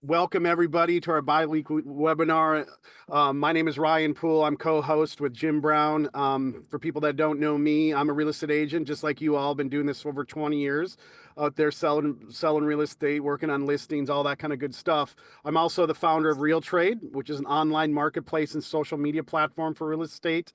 Welcome everybody to our bi-weekly webinar. My name is Ryan Poole. I'm co-host with Jim Brown. For people that don't know me, I'm a real estate agent, just like you all. Been doing this for over 20 years out there selling real estate, working on listings, all that kind of good stuff. I'm also the founder of Real Trade, which is an online marketplace and social media platform for real estate.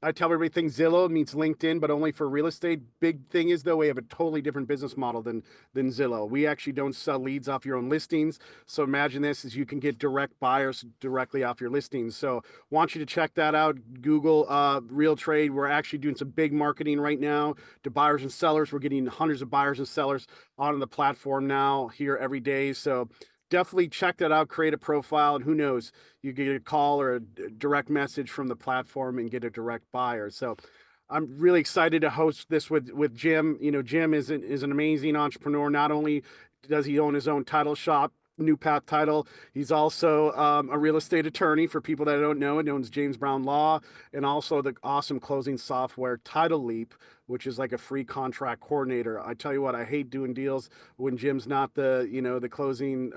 I tell everybody think Zillow meets LinkedIn, but only for real estate. Big thing is though, we have a totally different business model than Zillow. We actually don't sell leads off your own listings. So imagine this is you can get direct buyers directly off your listings. So want you to check that out. Google Real Trade. We're actually doing some big marketing right now to buyers and sellers. We're getting hundreds of buyers and sellers on the platform now here every day. So definitely check that out, create a profile, and who knows, you get a call or a direct message from the platform and get a direct buyer. So I'm really excited to host this with Jim. You know, Jim is an amazing entrepreneur. Not only does he own his own title shop, New Path Title, he's also a real estate attorney. For people that don't know, it owns James Brown Law, and also the awesome closing software Title Leap, which is like a free contract coordinator. I tell you what, I hate doing deals when Jim's not the closing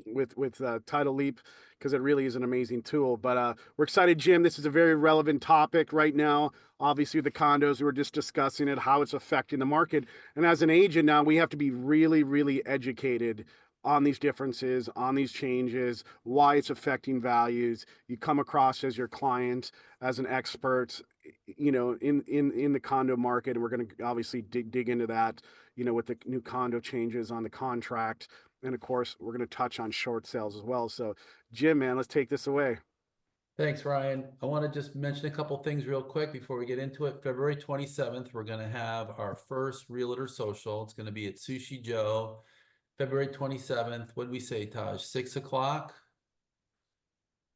with Title Leap, because it really is an amazing tool. But we're excited, Jim. This is a very relevant topic right now. Obviously, the condos, we were just discussing it, how it's affecting the market. And as an agent now, we have to be really, really educated on these differences, on these changes, why it's affecting values. You come across as your client, as an expert, in the condo market. And we're going to obviously dig into that, with the new condo changes on the contract. And of course, we're going to touch on short sales as well. So, Jim, man, let's take this away. Thanks, Ryan. I want to just mention a couple things real quick before we get into it. February 27th, we're going to have our first Realtor Social. It's going to be at Sushi Joe. February 27th. What did we say, Taj? 6 o'clock?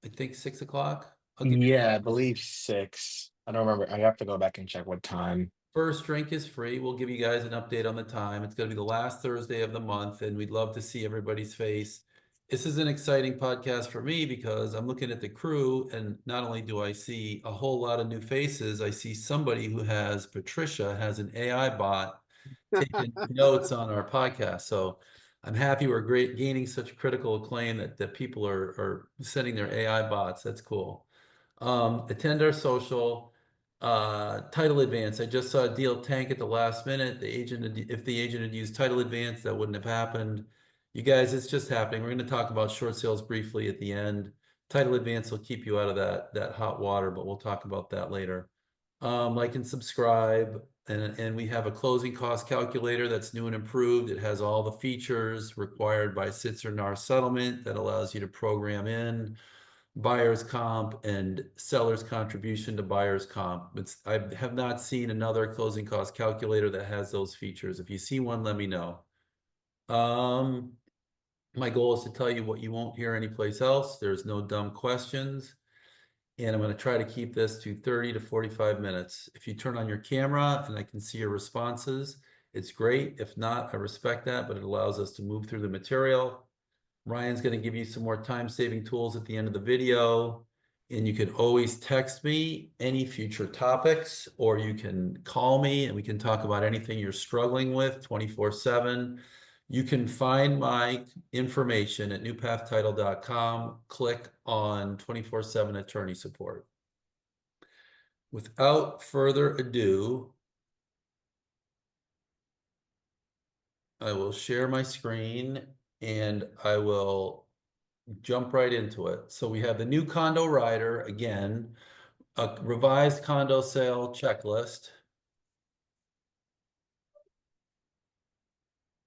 I think 6 o'clock. Yeah, I believe 6. I don't remember. I have to go back and check what time. First drink is free. We'll give you guys an update on the time. It's going to be the last Thursday of the month, and we'd love to see everybody's face. This is an exciting podcast for me because I'm looking at the crew, and not only do I see a whole lot of new faces, I see somebody who Patricia has an AI bot taking notes on our podcast. So I'm happy we're gaining such critical acclaim that people are sending their AI bots. That's cool. Attend our social. Title advance. I just saw a deal tank at the last minute. If the agent had used title advance, that wouldn't have happened. You guys, it's just happening. We're going to talk about short sales briefly at the end. Title advance will keep you out of that hot water, but we'll talk about that later. Like and subscribe, and we have a closing cost calculator that's new and improved. It has all the features required by Sitzer NAR settlement that allows you to program in buyer's comp and seller's contribution to buyer's comp. I have not seen another closing cost calculator that has those features. If you see one, let me know. My goal is to tell you what you won't hear anyplace else. There's no dumb questions. And I'm going to try to keep this to 30 to 45 minutes. If you turn on your camera and I can see your responses, it's great. If not, I respect that, but it allows us to move through the material. Ryan's going to give you some more time-saving tools at the end of the video. And you can always text me any future topics, or you can call me and we can talk about anything you're struggling with 24/7. You can find my information at newpathtitle.com. Click on 24/7 attorney support. Without further ado, I will share my screen and I will jump right into it. So we have the new Condo Rider, again, a revised condo sale checklist,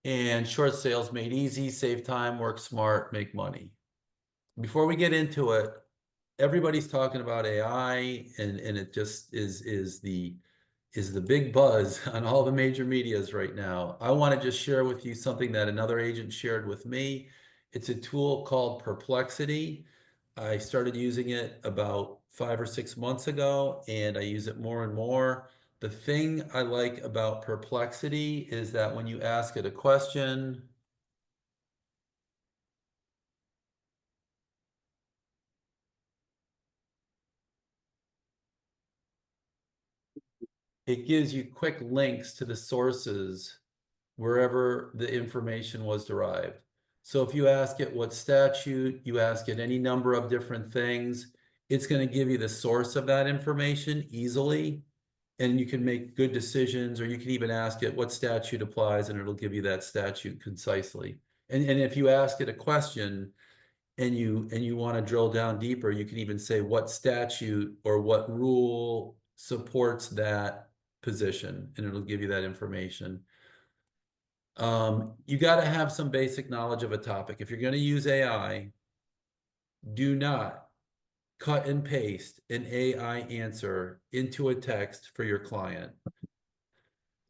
and short sales made easy, save time, work smart, make money. Before we get into it, everybody's talking about AI, and it just is the big buzz on all the major medias right now. I want to just share with you something that another agent shared with me. It's a tool called Perplexity. I started using it about 5 or 6 months ago, and I use it more and more. The thing I like about Perplexity is that when you ask it a question, it gives you quick links to the sources wherever the information was derived. So if you ask it what statute, you ask it any number of different things, it's going to give you the source of that information easily. And you can make good decisions, or you can even ask it what statute applies, and it'll give you that statute concisely. And if you ask it a question and you want to drill down deeper, you can even say what statute or what rule supports that position, and it'll give you that information. You got to have some basic knowledge of a topic. If you're going to use AI, do not cut and paste an AI answer into a text for your client.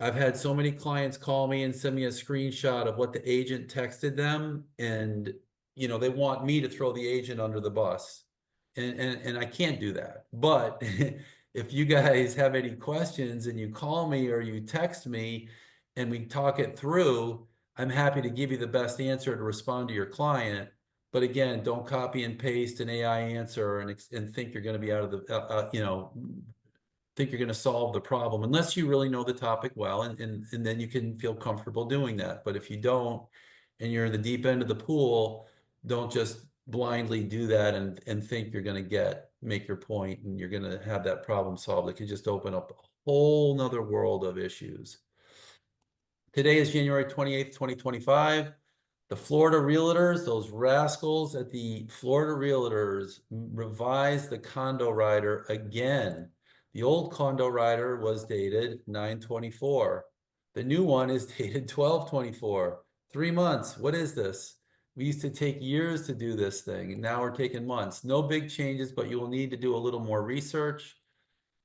I've had so many clients call me and send me a screenshot of what the agent texted them, and they want me to throw the agent under the bus. And I can't do that. But if you guys have any questions and you call me or you text me and we talk it through, I'm happy to give you the best answer to respond to your client. But again, don't copy and paste an AI answer and think you're going to be out of the, think you're going to solve the problem, unless you really know the topic well, and then you can feel comfortable doing that. But if you don't, and you're in the deep end of the pool, don't just blindly do that and think you're going to make your point and you're going to have that problem solved. It could just open up a whole nother world of issues. Today is January 28th, 2025. The Florida Realtors, those rascals at the Florida Realtors, revised the Condo Rider again. The old Condo Rider was dated 9/24. The new one is dated 12/24. 3 months. What is this? We used to take years to do this thing, and now we're taking months. No big changes, but you will need to do a little more research.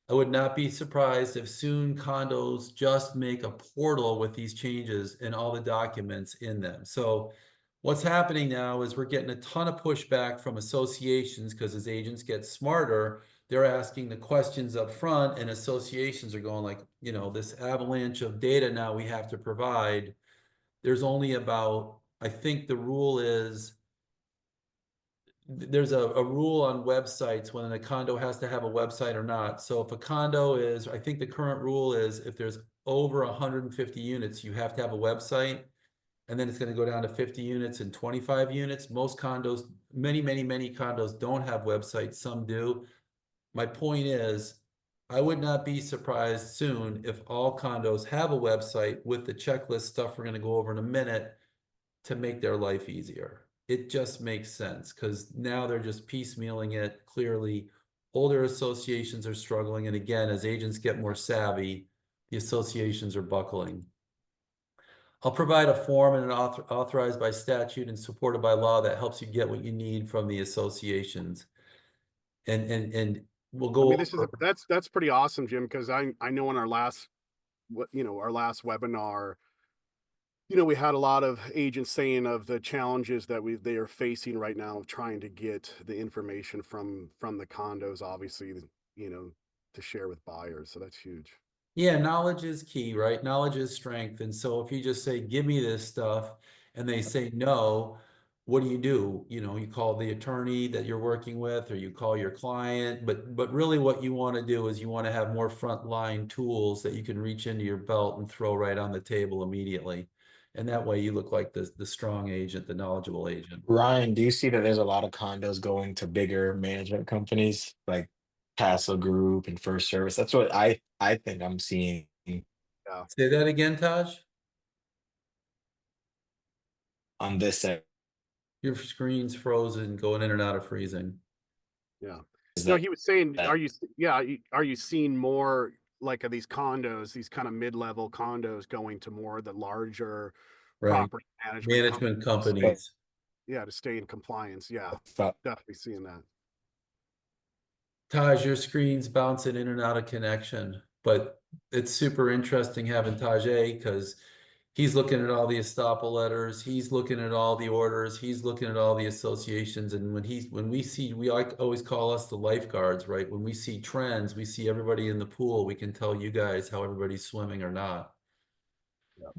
I would not be surprised if soon condos just make a portal with these changes and all the documents in them. So what's happening now is we're getting a ton of pushback from associations, because as agents get smarter, they're asking the questions up front, and associations are going like, this avalanche of data now we have to provide. There's only about, I think the rule is, there's a rule on websites when a condo has to have a website or not. So if a condo is, I think the current rule is if there's over 150 units, you have to have a website. And then it's going to go down to 50 units and 25 units. Most condos, many condos don't have websites. Some do. My point is, I would not be surprised soon if all condos have a website with the checklist stuff we're going to go over in a minute to make their life easier. It just makes sense, because now they're just piecemealing it. Clearly, older associations are struggling. And again, as agents get more savvy, the associations are buckling. I'll provide a form and an authorized by statute and supported by law that helps you get what you need from the associations. And we'll go. I mean, that's pretty awesome, Jim, because I know in our last webinar, we had a lot of agents saying of the challenges that they are facing right now of trying to get the information from the condos, obviously, to share with buyers. So that's huge. Yeah, knowledge is key, right? Knowledge is strength. And so if you just say, give me this stuff, and they say no, what do? You call the attorney that you're working with, or you call your client. But really what you want to do is you want to have more frontline tools that you can reach into your belt and throw right on the table immediately. And that way you look like the strong agent, the knowledgeable agent. Ryan, do you see that there's a lot of condos going to bigger management companies like Castle Group and First Service? That's what I think I'm seeing Yeah. Say that again, Taj. on this side. Your screen's frozen, going in and out of freezing. Yeah. Is No, that he was saying, that- are you seeing more like of these condos, these kind of mid-level condos going to more of the larger Right. property Management companies. Yeah, to stay in compliance. Yeah, but definitely seeing that. Taj, your screen's bouncing in and out of connection, but it's super interesting having Tajay, because he's looking at all the estoppel letters, he's looking at all the orders, he's looking at all the associations, and we always call us the lifeguards, right? When we see trends, we see everybody in the pool, we can tell you guys how everybody's swimming or not. Yeah.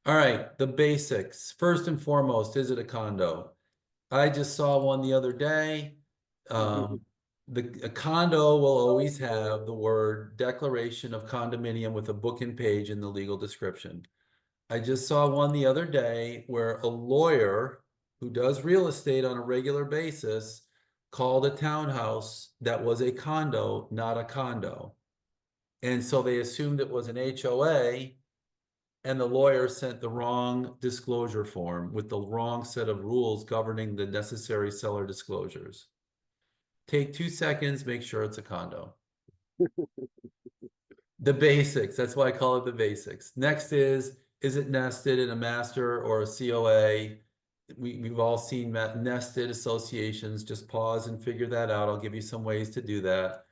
All right, the basics. First and foremost, is it a condo? I just saw one the other day. A condo will always have the word declaration of condominium with a book and page in the legal description. I just saw one the other day where a lawyer who does real estate on a regular basis called a townhouse that was a condo, not a condo. And so they assumed it was an HOA, and the lawyer sent the wrong disclosure form with the wrong set of rules governing the necessary seller disclosures. Take 2 seconds, make sure it's a condo. The basics, that's why I call it the basics. Next is it nested in a master or a COA? We've all seen nested associations. Just pause and figure that out. I'll give you some ways to do that.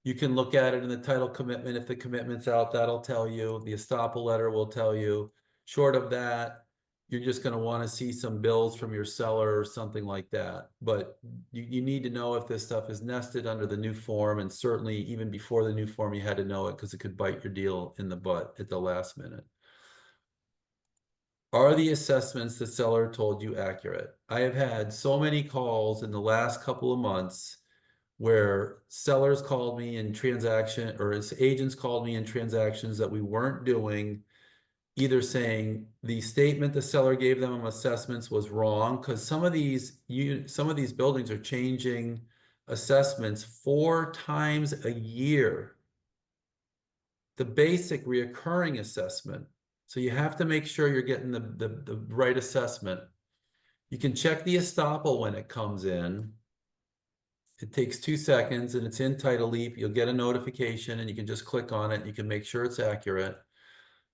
You can look at it in the title commitment. If the commitment's out, that'll tell you. The estoppel letter will tell you. Short of that, you're just going to want to see some bills from your seller or something like that. But you need to know if this stuff is nested under the new form, and certainly even before the new form, you had to know it because it could bite your deal in the butt at the last minute. Are the assessments the seller told you accurate? I have had so many calls in the last couple of months where sellers called me in transaction, or as agents called me in transactions that we weren't doing, either saying the statement the seller gave them on assessments was wrong, because some of these buildings are changing assessments 4 times a year. The basic reoccurring assessment. So you have to make sure you're getting the right assessment. You can check the estoppel when it comes in. It takes 2 seconds and it's in Title Leap. You'll get a notification and you can just click on it. You can make sure it's accurate.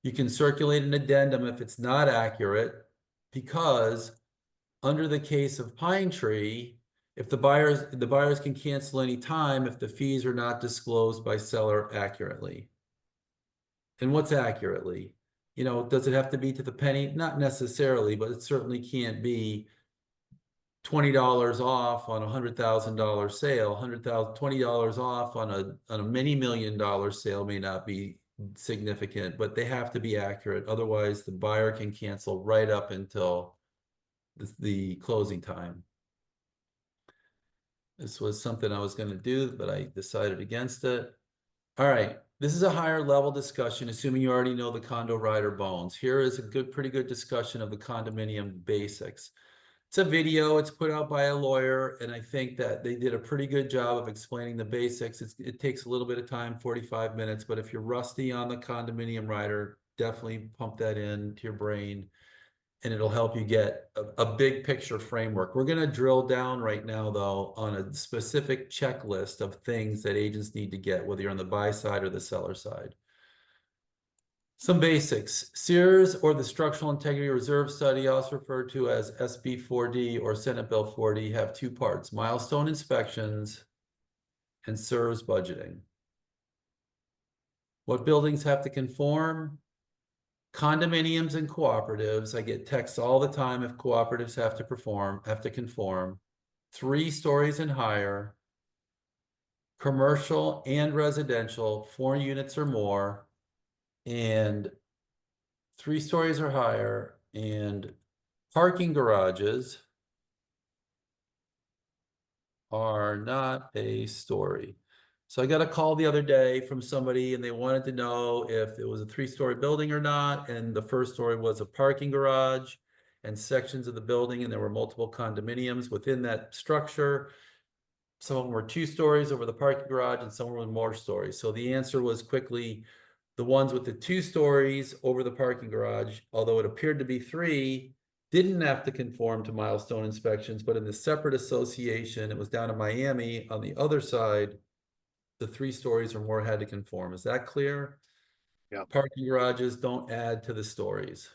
You can circulate an addendum if it's not accurate, because under the case of Pine Tree, if the buyers can cancel any time if the fees are not disclosed by seller accurately. And what's accurately? You know, does it have to be to the penny? Not necessarily, but it certainly can't be $20 off on a $100,000 sale. $20 off on a many $1,000,000 sale may not be significant, but they have to be accurate. Otherwise, the buyer can cancel right up until the closing time. This was something I was going to do, but I decided against it. All right, this is a higher level discussion, assuming you already know the Condo Rider bones. Here is a pretty good discussion of the condominium basics. It's a video, it's put out by a lawyer, and I think that they did a pretty good job of explaining the basics. It takes a little bit of time, 45 minutes, but if you're rusty on the condominium rider, definitely pump that into your brain, and it'll help you get a big picture framework. We're gonna drill down right now, though, on a specific checklist of things that agents need to get, whether you're on the buy side or the seller side. Some basics. Sears, or the Structural Integrity Reserve Study, also referred to as SB 4D or Senate Bill 40, have 2 parts: milestone inspections and SERS budgeting. What buildings have to conform? Condominiums and cooperatives. I get texts all the time if cooperatives have to conform. 3 stories and higher. Commercial and residential, 4 units or more, and 3 stories or higher, and parking garages are not a story. So I got a call the other day from somebody and they wanted to know if it was a 3-story building or not. And the first story was a parking garage and sections of the building, and there were multiple condominiums within that structure. Some of them were 2 stories over the parking garage and some were more stories. So the answer was quickly the ones with the 2 stories over the parking garage, although it appeared to be 3, didn't have to conform to milestone inspections, but in the separate association, it was down in Miami, on the other side, the 3 stories or more had to conform. Is that clear? Yeah. Parking garages don't add to the stories.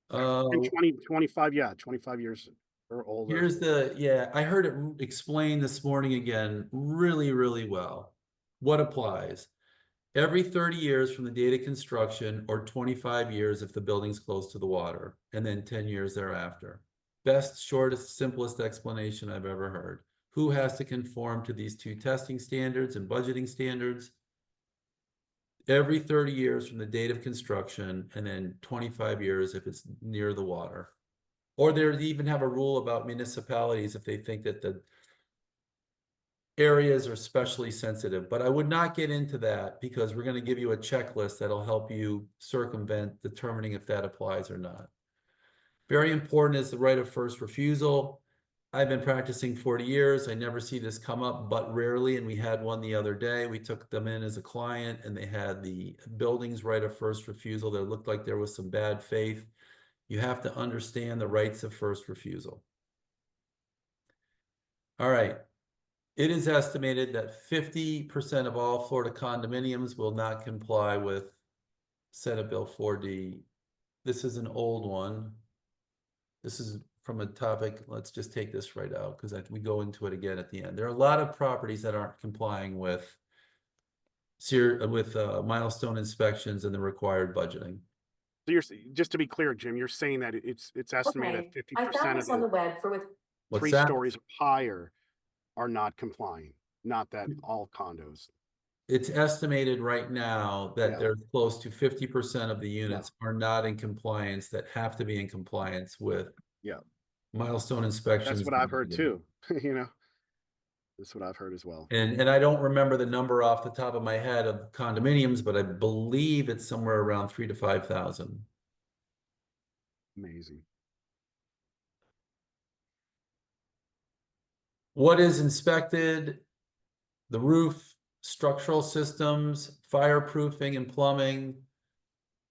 And 25, yeah, 25 years or older. I heard it explained this morning again, really, really well. What applies? Every 30 years from the date of construction, or 25 years if the building's close to the water, and then 10 years thereafter. Best, shortest, simplest explanation I've ever heard. Who has to conform to these 2 testing standards and budgeting standards? Every 30 years from the date of construction, and then 25 years if it's near the water. Or they even have a rule about municipalities if they think that areas are especially sensitive, but I would not get into that because we're going to give you a checklist that'll help you circumvent determining if that applies or not. Very important is the right of first refusal. I've been practicing 40 years. I never see this come up, but rarely. And we had one the other day. We took them in as a client and they had the building's right of first refusal. There looked like there was some bad faith. You have to understand the rights of first refusal. All right. It is estimated that 50% of all Florida condominiums will not comply with Senate Bill 4D. This is an old one. This is from a topic, let's just take this right out because we go into it again at the end. There are a lot of properties that aren't complying with milestone inspections and the required budgeting. So you're just to be clear, Jim, you're saying that it's estimated Okay, that I 50% found of this on the the web for with, What's 3 that? stories or higher are not complying. Not that all condos. It's estimated right now that Yeah. there's close to 50% of the units are not in compliance that have to be in compliance with Yeah. milestone inspections. That's what I've heard too. You know, that's what I've heard as well. And I don't remember the number off the top of my head of condominiums, but I believe it's somewhere around 3,000 to 5,000. Amazing. What is inspected? The roof, structural systems, fireproofing and plumbing,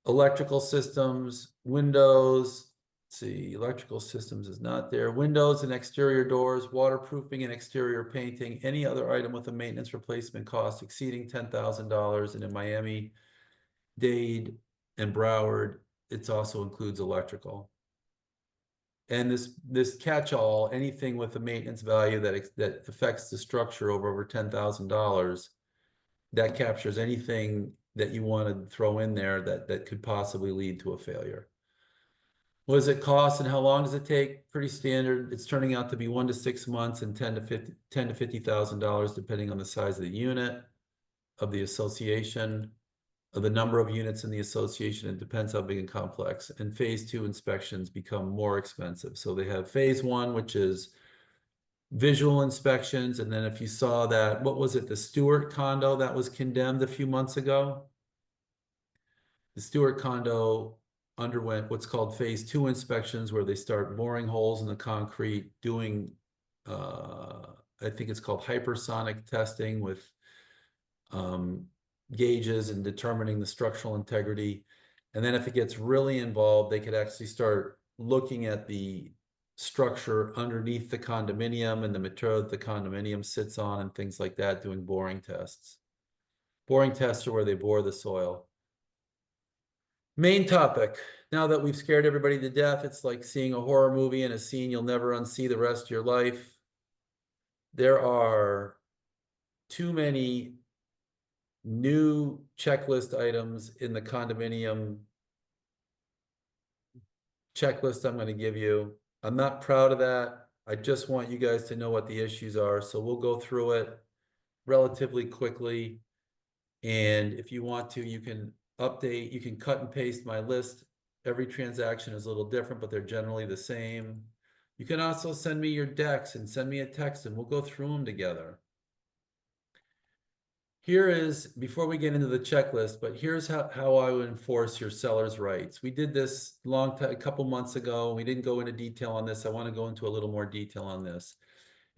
electrical systems, windows. Let's see, electrical systems is not there. Windows and exterior doors, waterproofing and exterior painting, any other item with a maintenance replacement cost exceeding $10,000. And in Miami, Dade, and Broward, it also includes electrical. And this catch-all, anything with a maintenance value that affects the structure over $10,000, that captures anything that you want to throw in there that could possibly lead to a failure. What does it cost and how long does it take? Pretty standard. It's turning out to be 1 to 6 months and $10,000 to $50,000, depending on the size of the unit, of the association, of the number of units in the association. It depends how big and complex. And phase 2 inspections become more expensive. So they have phase 1, which is visual inspections. And then if you saw that, what was it? The Stewart condo that was condemned a few months ago. The Stewart condo underwent what's called phase 2 inspections, where they start boring holes in the concrete, doing, I think it's called hypersonic testing with gauges and determining the structural integrity. And then if it gets really involved, they could actually start looking at the structure underneath the condominium and the material that the condominium sits on and things like that, doing boring tests. Boring tests are where they bore the soil. Main topic. Now that we've scared everybody to death, it's like seeing a horror movie and a scene you'll never unsee the rest of your life. There are too many new checklist items in the condominium checklist I'm going to give you. I'm not proud of that. I just want you guys to know what the issues are. So we'll go through it relatively quickly. And if you want to, you can update, you can cut and paste my list. Every transaction is a little different, but they're generally the same. You can also send me your decks and send me a text and we'll go through them together. Here is, before we get into the checklist, but here's how I would enforce your seller's rights. We did this a couple months ago. We didn't go into detail on this. I want to go into a little more detail on this.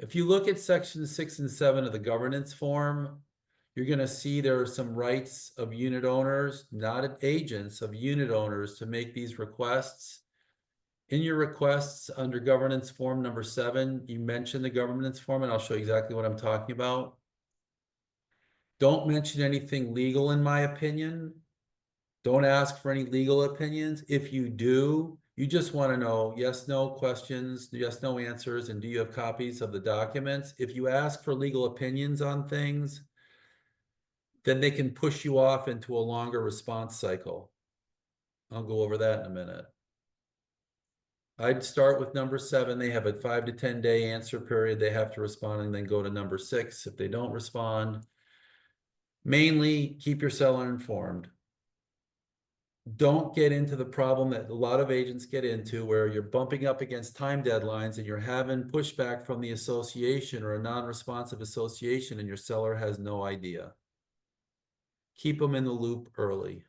If you look at section 6 and 7 of the governance form, you're going to see there are some rights of unit owners, not agents, of unit owners to make these requests. In your requests under governance form number 7, you mention the governance form, and I'll show you exactly what I'm talking about. Don't mention anything legal, in my opinion. Don't ask for any legal opinions. If you do, you just want to know yes, no questions, yes, no answers, and do you have copies of the documents? If you ask for legal opinions on things, then they can push you off into a longer response cycle. I'll go over that in a minute. I'd start with number 7. They have a 5 to 10 day answer period. They have to respond and then go to number 6. If they don't respond, mainly keep your seller informed. don't get into the problem that a lot of agents get into where you're bumping up against time deadlines and you're having pushback from the association or a non-responsive association and your seller has no idea. Keep them in the loop early.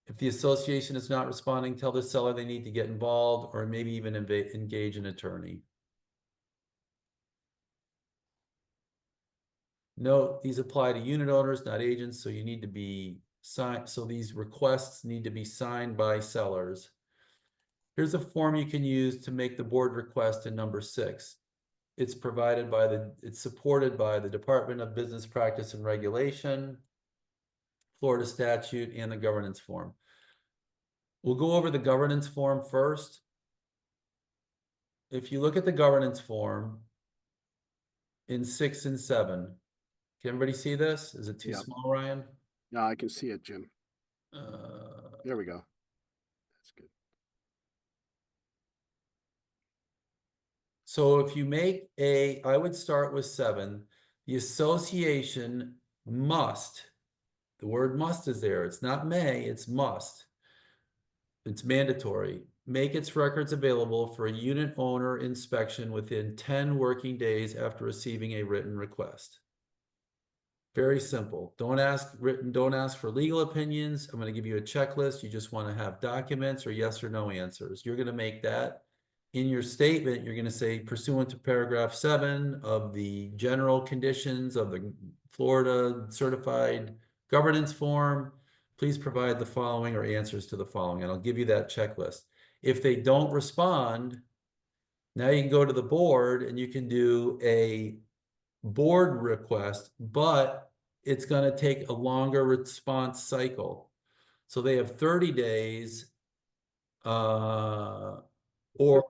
If the association is not responding, tell the seller they need to get involved or maybe even engage an attorney. Note, these apply to unit owners, not agents, so you need to be signed. So these requests need to be signed by sellers. Here's a form you can use to make the board request in number 6. It's supported by the Department of Business Practice and Regulation, Florida statute, and the governance form. We'll go over the governance form first. If you look at the governance form in 6 and 7, can everybody see this? Is it too small, Ryan? No, I can see it, Jim. There we go. That's good. So if you make I would start with 7. The association must, the word must is there. It's not may, it's must. It's mandatory. Make its records available for a unit owner inspection within 10 working days after receiving a written request. Very simple. Don't ask for legal opinions. I'm going to give you a checklist. You just want to have documents or yes or no answers. You're going to make that in your statement. You're going to say pursuant to paragraph 7 of the general conditions of the Florida certified governance form, please provide the following or answers to the following. And I'll give you that checklist. If they don't respond, now you can go to the board and you can do a board request, but it's going to take a longer response cycle. So they have 30 days or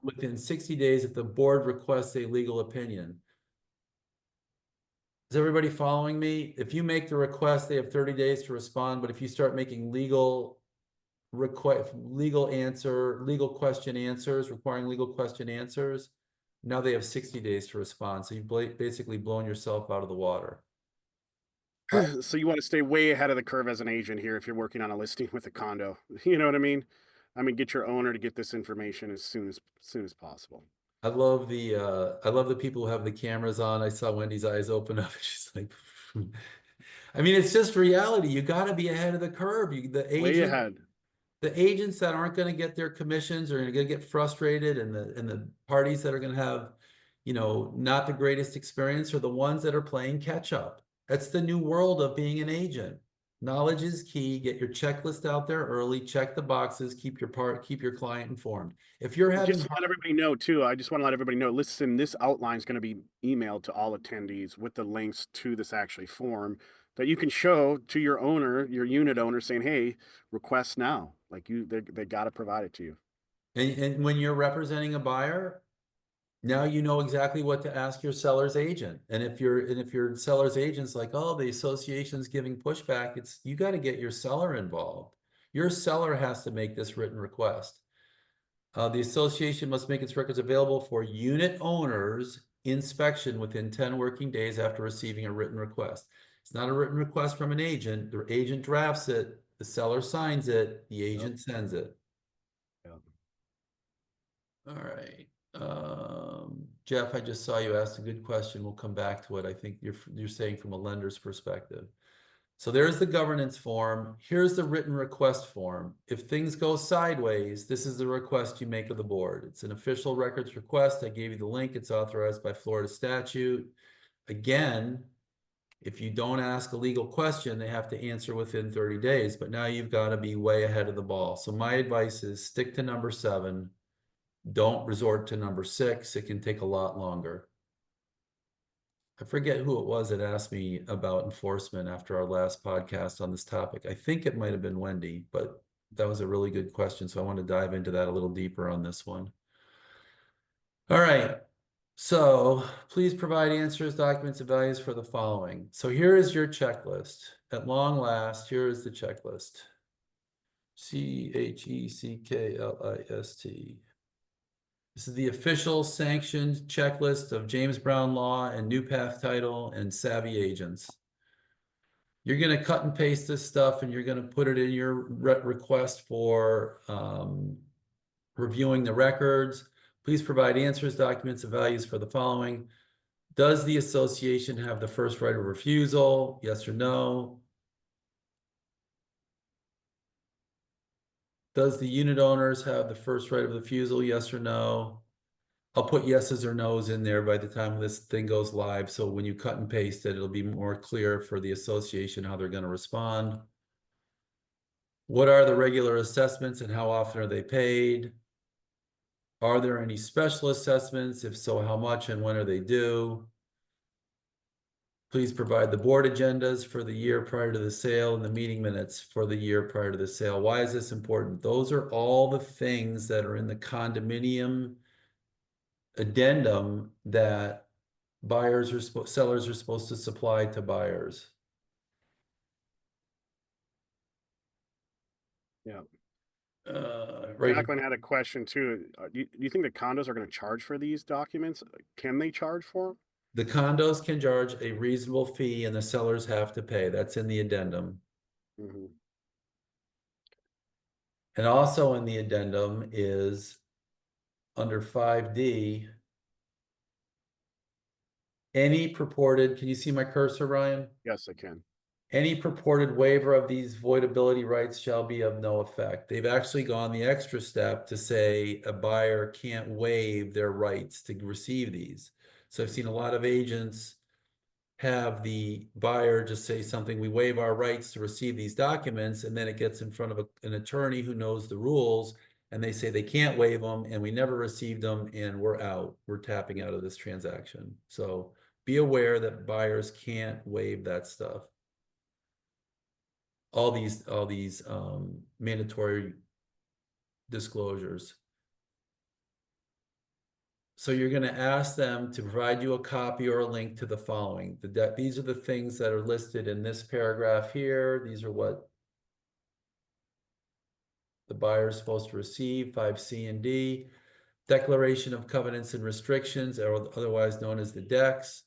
within 60 days if the board requests a legal opinion. Is everybody following me? If you make the request, they have 30 days to respond, but if you start making legal question answers, requiring legal question answers, now they have 60 days to respond. So you've basically blown yourself out of the water. So you want to stay way ahead of the curve as an agent here if you're working on a listing with a condo. You know what I mean? Get your owner to get this information as soon as possible. I love the people who have the cameras on. I saw Wendy's eyes open up. She's like, it's just reality. You got to be ahead of the curve. Way ahead. The agents that aren't going to get their commissions are going to get frustrated, and the parties that are going to have, not the greatest experience are the ones that are playing catch up. That's the new world of being an agent. Knowledge is key. Get your checklist out there early. Check the boxes. Keep your client informed. If you're having, just to let everybody know too, I just want to let everybody know. Listen, this outline is going to be emailed to all attendees with the links to this actually form that you can show to your owner, your unit owner, saying, "Hey, request now." Like they got to provide it to you. And when you're representing a buyer, now you know exactly what to ask your seller's agent. And if your seller's agent's like, oh, the association's giving pushback, you got to get your seller involved. Your seller has to make this written request. The association must make its records available for unit owners inspection within 10 working days after receiving a written request. It's not a written request from an agent. The agent drafts it, the seller signs it, the agent sends it. Yep. All right. Jeff, I just saw you asked a good question. We'll come back to it. I think you're saying from a lender's perspective. So there's the governance form. Here's the written request form. If things go sideways, this is the request you make of the board. It's an official records request. I gave you the link. It's authorized by Florida statute. Again, if you don't ask a legal question, they have to answer within 30 days. But now you've got to be way ahead of the ball. So my advice is stick to number 7. Don't resort to number 6. It can take a lot longer. I forget who it was that asked me about enforcement after our last podcast on this topic. I think it might have been Wendy, but that was a really good question. So I want to dive into that a little deeper on this one. All right. So please provide answers, documents, and values for the following. So here is your checklist. At long last, here is the checklist. CHECKLIST. This is the official sanctioned checklist of James Brown Law and New Path Title and Savvy Agents. You're gonna cut and paste this stuff and you're gonna put it in your request for reviewing the records. Please provide answers, documents, and values for the following. Does the association have the first right of refusal? Yes or no? Does the unit owners have the first right of refusal? Yes or no? I'll put yeses or nos in there by the time this thing goes live. So when you cut and paste it, it'll be more clear for the association how they're going to respond. What are the regular assessments and how often are they paid? Are there any special assessments? If so, how much and when are they due? Please provide the board agendas for the year prior to the sale and the meeting minutes for the year prior to the sale. Why is this important? Those are all the things that are in the condominium addendum that sellers are supposed to supply to buyers. Yeah. Right. Jacqueline had a question too. Do you think the condos are going to charge for these documents? Can they charge for them? The condos can charge a reasonable fee and the sellers have to pay. That's in the addendum. Mm-hmm. And also in the addendum is under 5D, any purported, can you see my cursor, Ryan? Yes, I can. Any purported waiver of these voidability rights shall be of no effect. They've actually gone the extra step to say a buyer can't waive their rights to receive these. So I've seen a lot of agents have the buyer just say something, we waive our rights to receive these documents, and then it gets in front of an attorney who knows the rules, and they say they can't waive them, and we never received them, and we're out. We're tapping out of this transaction. So be aware that buyers can't waive that stuff. All these mandatory disclosures. So you're going to ask them to provide you a copy or a link to the following. These are the things that are listed in this paragraph here. These are what the buyer is supposed to receive, 5C and D. Declaration of covenants and restrictions, or otherwise known as the decks.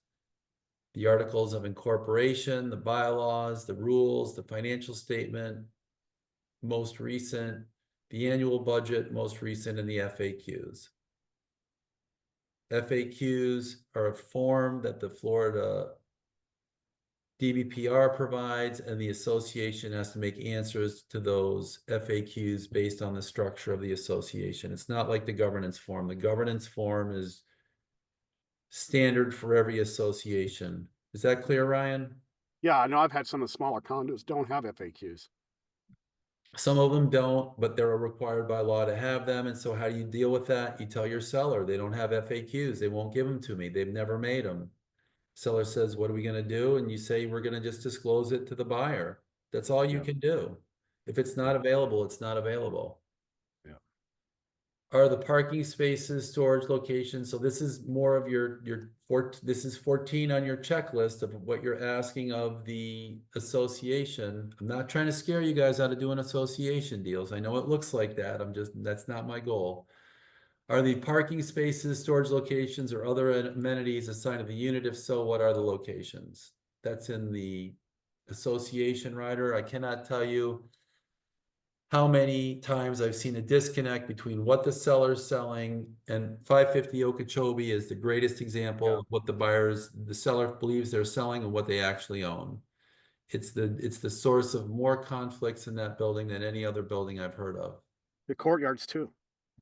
The articles of incorporation, the bylaws, the rules, the financial statement, most recent, the annual budget, most recent, and the FAQs. FAQs are a form that the Florida DBPR provides, and the association has to make answers to those FAQs based on the structure of the association. It's not like the governance form. The governance form is standard for every association. Is that clear, Ryan? Yeah, I know I've had some of the smaller condos don't have FAQs. Some of them don't, but they're required by law to have them. And so how do you deal with that? You tell your seller they don't have FAQs. They won't give them to me. They've never made them. Seller says, what are we going to do? And you say, we're going to just disclose it to the buyer. That's all you can do. If it's not available, it's not available. Yeah. Are the parking spaces, storage locations? So this is more of this is 14 on your checklist of what you're asking of the association. I'm not trying to scare you guys out of doing association deals. I know it looks like that. That's not my goal. Are the parking spaces, storage locations, or other amenities assigned to the unit? If so, what are the locations? That's in the association rider. I cannot tell you how many times I've seen a disconnect between what the seller's selling, and 550 Okeechobee is the greatest example of what the seller believes they're selling and what they actually own. It's the source of more conflicts in that building than any other building I've heard of. The courtyards too.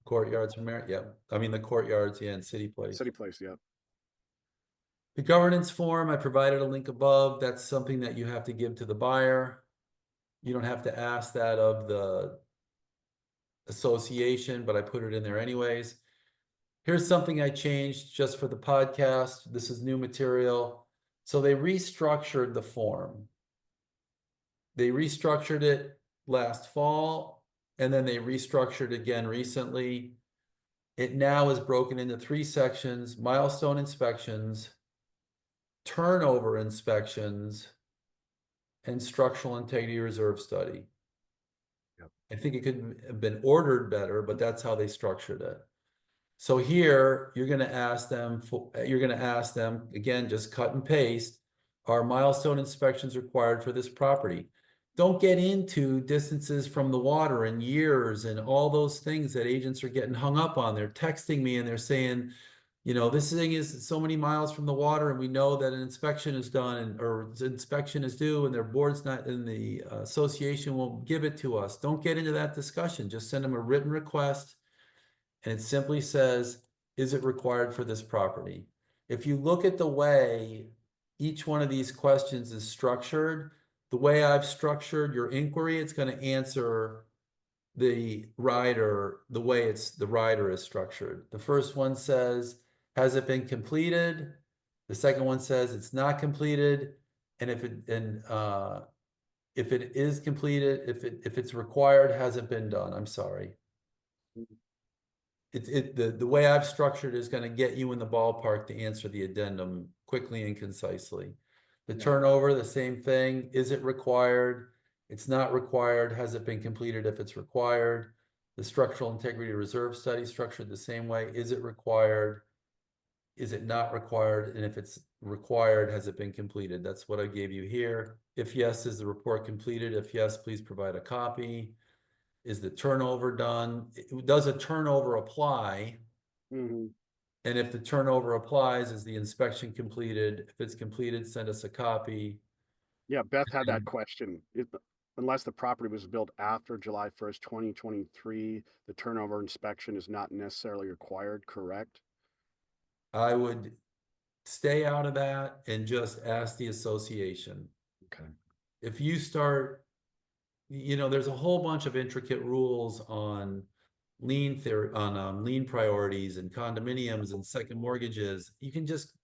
Courtyards from Merit, yeah. I mean the courtyards, yeah, in City Place. City Place, yeah. The governance form, I provided a link above. That's something that you have to give to the buyer. You don't have to ask that of the association, but I put it in there anyways. Here's something I changed just for the podcast. This is new material. So they restructured the form. They restructured it last fall, and then they restructured again recently. It now is broken into 3 sections: milestone inspections, turnover inspections, and structural integrity reserve study. Yep. I think it could have been ordered better, but that's how they structured it. So here you're going to ask them again, just cut and paste. Are milestone inspections required for this property? Don't get into distances from the water and years and all those things that agents are getting hung up on. They're texting me and they're saying, you know, this thing is so many miles from the water and we know that an inspection is done and or inspection is due and their board's not and the association won't give it to us. Don't get into that discussion. Just send them a written request and it simply says, is it required for this property? If you look at the way each one of these questions is structured, the way I've structured your inquiry, it's going to answer the rider the way the rider is structured. The first one says, has it been completed? The second one says it's not completed. And if it is completed, if it's required, has it been done? I'm sorry. The way I've structured is going to get you in the ballpark to answer the addendum quickly and concisely. The turnover, the same thing. Is it required? It's not required. Has it been completed if it's required? The structural integrity reserve study structured the same way. Is it required? Is it not required? And if it's required, has it been completed? That's what I gave you here. If yes, is the report completed? If yes, please provide a copy. Is the turnover done? Does a turnover apply? Mhm. And if the turnover applies, is the inspection completed? If it's completed, send us a copy. Yeah, Beth had that question. Unless the property was built after July 1st, 2023, the turnover inspection is not necessarily required, correct? I would stay out of that and just ask the association. Okay. If you start, you know, there's a whole bunch of intricate rules on lien theory, on lien priorities and condominiums and second mortgages. You can just,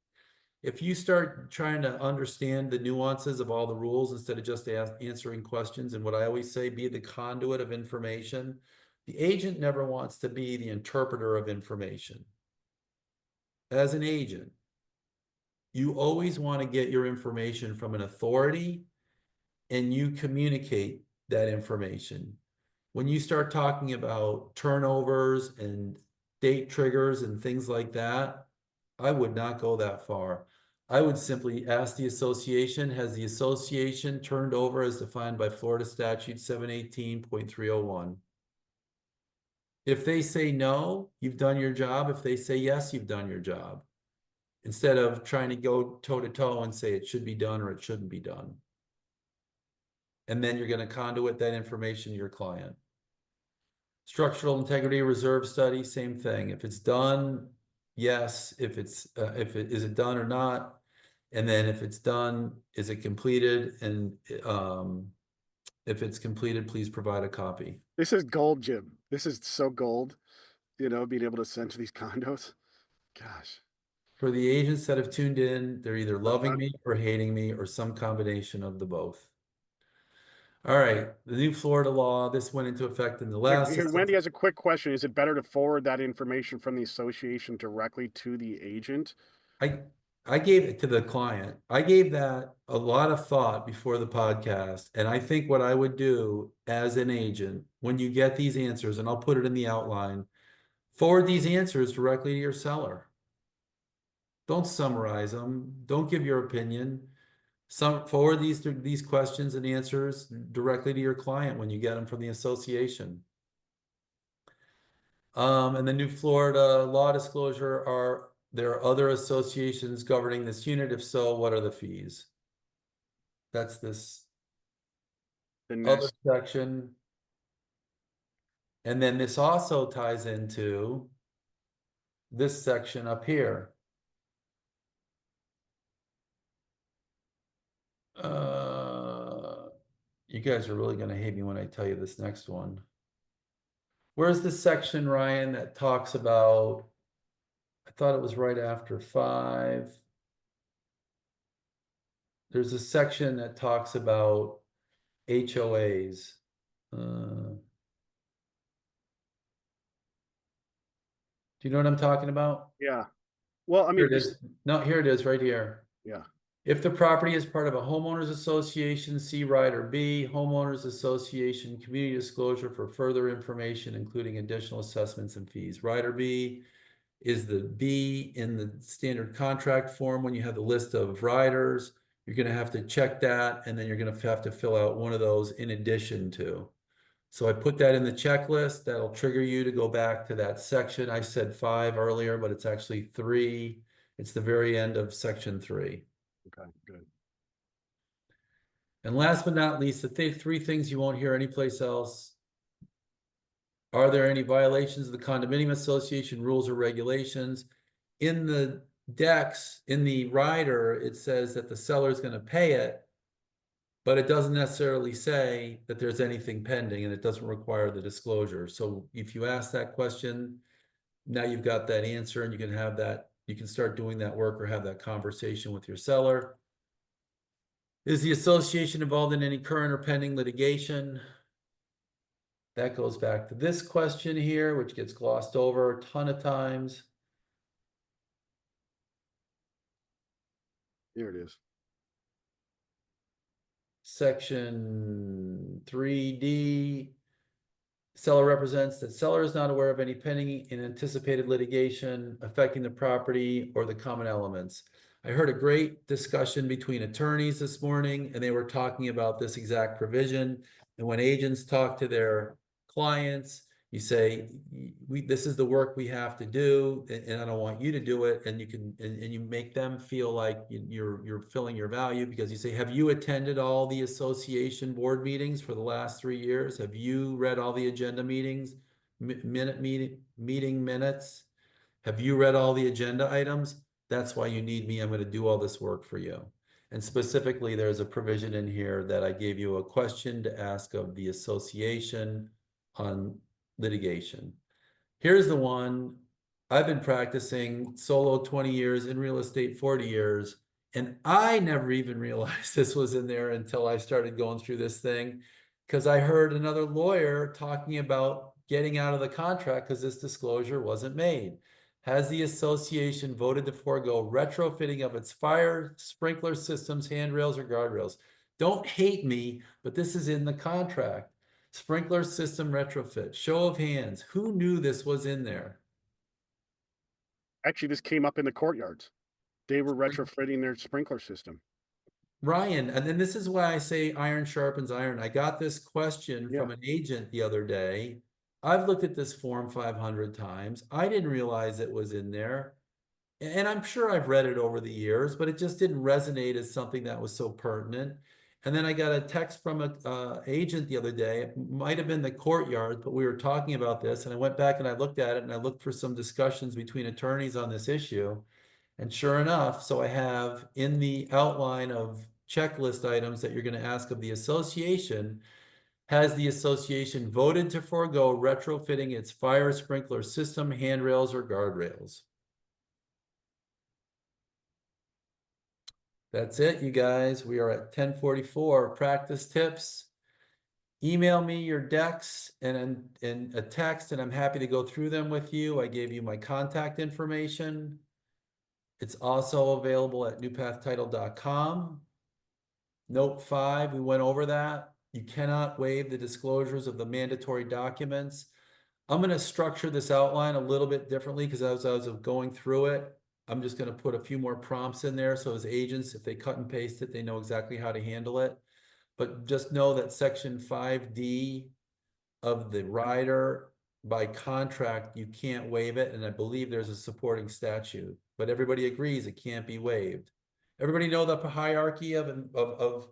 if you start trying to understand the nuances of all the rules instead of just answering questions, and what I always say, be the conduit of information. The agent never wants to be the interpreter of information. As an agent, you always want to get your information from an authority and you communicate that information. When you start talking about turnovers and date triggers and things like that, I would not go that far. I would simply ask the association, has the association turned over as defined by Florida statute 718.301? If they say no, you've done your job. If they say yes, you've done your job. Instead of trying to go toe to toe and say it should be done or it shouldn't be done. And then you're going to conduit that information to your client. Structural integrity reserve study, same thing. If it's done, yes. If is it done or not? And then if it's done, is it completed? And if it's completed, please provide a copy. This is gold, Jim. This is so gold, being able to send to these condos. Gosh. For the agents that have tuned in, they're either loving me or hating me or some combination of the both. All right, the new Florida law, this went into effect in the last. Here, Wendy has a quick question. Is it better to forward that information from the association directly to the agent? I gave it to the client. I gave that a lot of thought before the podcast. And I think what I would do as an agent, when you get these answers, and I'll put it in the outline, forward these answers directly to your seller. Don't summarize them. Don't give your opinion. Forward these questions and answers directly to your client when you get them from the association. And the new Florida law disclosure there are other associations governing this unit? If so, what are the fees? That's this other section. And then this also ties into this section up here. You guys are really going to hate me when I tell you this next one. Where's the section, Ryan, that talks about, I thought it was right after 5. There's a section that talks about HOAs. Do you know what I'm talking about? Yeah. Well, I Here mean, it is. No, here it is right here. yeah. If the property is part of a homeowners association, see Rider B, homeowners association, community disclosure for further information, including additional assessments and fees. Rider B is the B in the standard contract form when you have the list of riders. You're going to have to check that, and then you're going to have to fill out one of those in addition to. So I put that in the checklist. That'll trigger you to go back to that section. I said 5 earlier, but it's actually 3. It's the very end of section 3. Okay, good. And last but not least, the 3 things you won't hear anyplace else. Are there any violations of the condominium association rules or regulations? In the decks, in the rider, it says that the seller is going to pay it, but it doesn't necessarily say that there's anything pending, and it doesn't require the disclosure. So if you ask that question, now you've got that answer, and you can have that, you can start doing that work or have that conversation with your seller. Is the association involved in any current or pending litigation? That goes back to this question here, which gets glossed over a ton of times. Here it is. Section 3D. Seller represents that seller is not aware of any pending and anticipated litigation affecting the property or the common elements. I heard a great discussion between attorneys this morning, and they were talking about this exact provision. And when agents talk to their clients, you say, this is the work we have to do, and I don't want you to do it. And you can, and you make them feel like you're filling your value, because you say, have you attended all the association board meetings for the last 3 years? Have you read all the agenda meeting minutes? Have you read all the agenda items? That's why you need me. I'm going to do all this work for you. And specifically, there's a provision in here that I gave you a question to ask of the association on litigation. Here's the one. I've been practicing solo 20 years, in real estate 40 years, and I never even realized this was in there until I started going through this thing, because I heard another lawyer talking about getting out of the contract because this disclosure wasn't made. Has the association voted to forego retrofitting of its fire sprinkler systems, handrails, or guardrails? Don't hate me, but this is in the contract. Sprinkler system retrofit. Show of hands. Who knew this was in there? Actually, this came up in the courtyards. They were retrofitting their sprinkler system. Ryan, and then this is why I say iron sharpens iron. I got this question from an agent the other day. I've looked at this form 500 times. I didn't realize it was in there. And I'm sure I've read it over the years, but it just didn't resonate as something that was so pertinent. And then I got a text from an agent the other day. It might have been the courtyard, but we were talking about this. And I went back and I looked at it, and I looked for some discussions between attorneys on this issue. And sure enough, so I have in the outline of checklist items that you're going to ask of the association, has the association voted to forego retrofitting its fire sprinkler system, handrails, or guardrails? That's it, you guys. We are at 10:44. Practice tips. Email me your decks and a text, and I'm happy to go through them with you. I gave you my contact information. It's also available at newpathtitle.com. Note 5, we went over that. You cannot waive the disclosures of the mandatory documents. I'm going to structure this outline a little bit differently, because as I was going through it, I'm just going to put a few more prompts in there. So as agents, if they cut and paste it, they know exactly how to handle it. But just know that section 5D of the rider, by contract, you can't waive it. And I believe there's a supporting statute, but everybody agrees it can't be waived. Everybody know the hierarchy of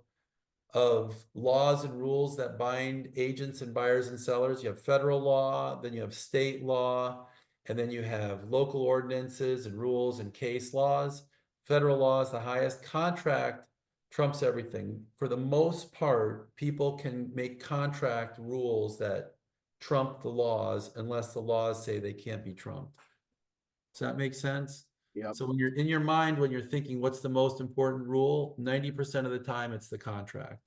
laws and rules that bind agents and buyers and sellers. You have federal law, then you have state law, and then you have local ordinances and rules and case laws. Federal law is the highest. Contract trumps everything. For the most part, people can make contract rules that trump the laws unless the laws say they can't be trumped. Does that make sense? Yep. So when you're in your mind, when you're thinking, what's the most important rule? 90% of the time, it's the contract.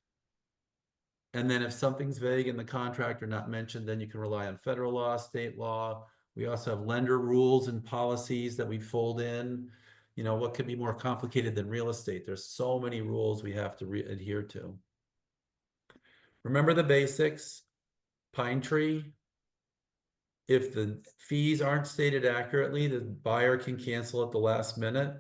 And then if something's vague in the contract or not mentioned, then you can rely on federal law, state law. We also have lender rules and policies that we fold in. You know, what could be more complicated than real estate? There's so many rules we have to adhere to. Remember the basics. Pine tree. If the fees aren't stated accurately, the buyer can cancel at the last minute.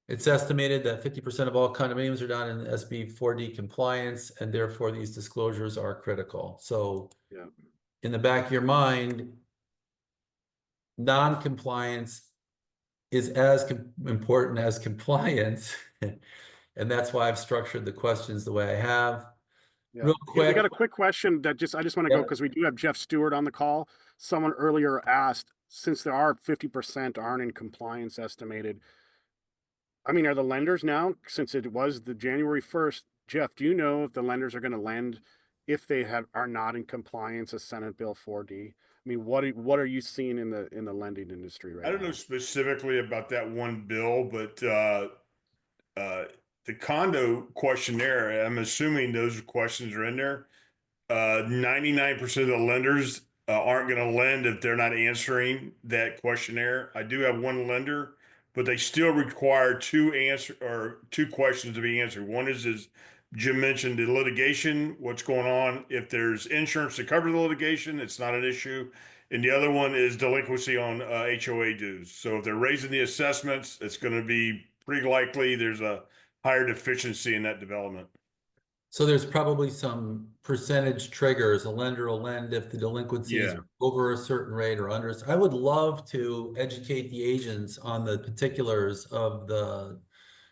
It's estimated that 50% of all condominiums are done in SB 4D compliance, and therefore these disclosures are critical. So Yeah. in the back of your mind, non-compliance is as important as compliance. And that's why I've structured the questions the way I have. Yeah. Real Yeah, we quick. got a quick question that I just want to go Yep. because we do have Jeff Stewart on the call. Someone earlier asked, since there are 50% aren't in compliance estimated, I mean, are the lenders now, since it was the January 1st, Jeff, do you know if the lenders are going to lend if they are not in compliance with Senate Bill 4D? I mean, what are you seeing in the lending industry right I don't now? know specifically about that one bill, but the condo questionnaire, I'm assuming those questions are in there. 99% of the lenders aren't going to lend if they're not answering that questionnaire. I do have one lender, but they still require two questions to be answered. One is, as Jim mentioned, the litigation, what's going on. If there's insurance to cover the litigation, it's not an issue. And the other one is delinquency on HOA dues. So if they're raising the assessments, it's going to be pretty likely there's a higher deficiency in that development. So there's probably some percentage triggers. A lender will lend if the delinquencies Yeah. are over a certain rate or under. I would love to educate the agents on the particulars of the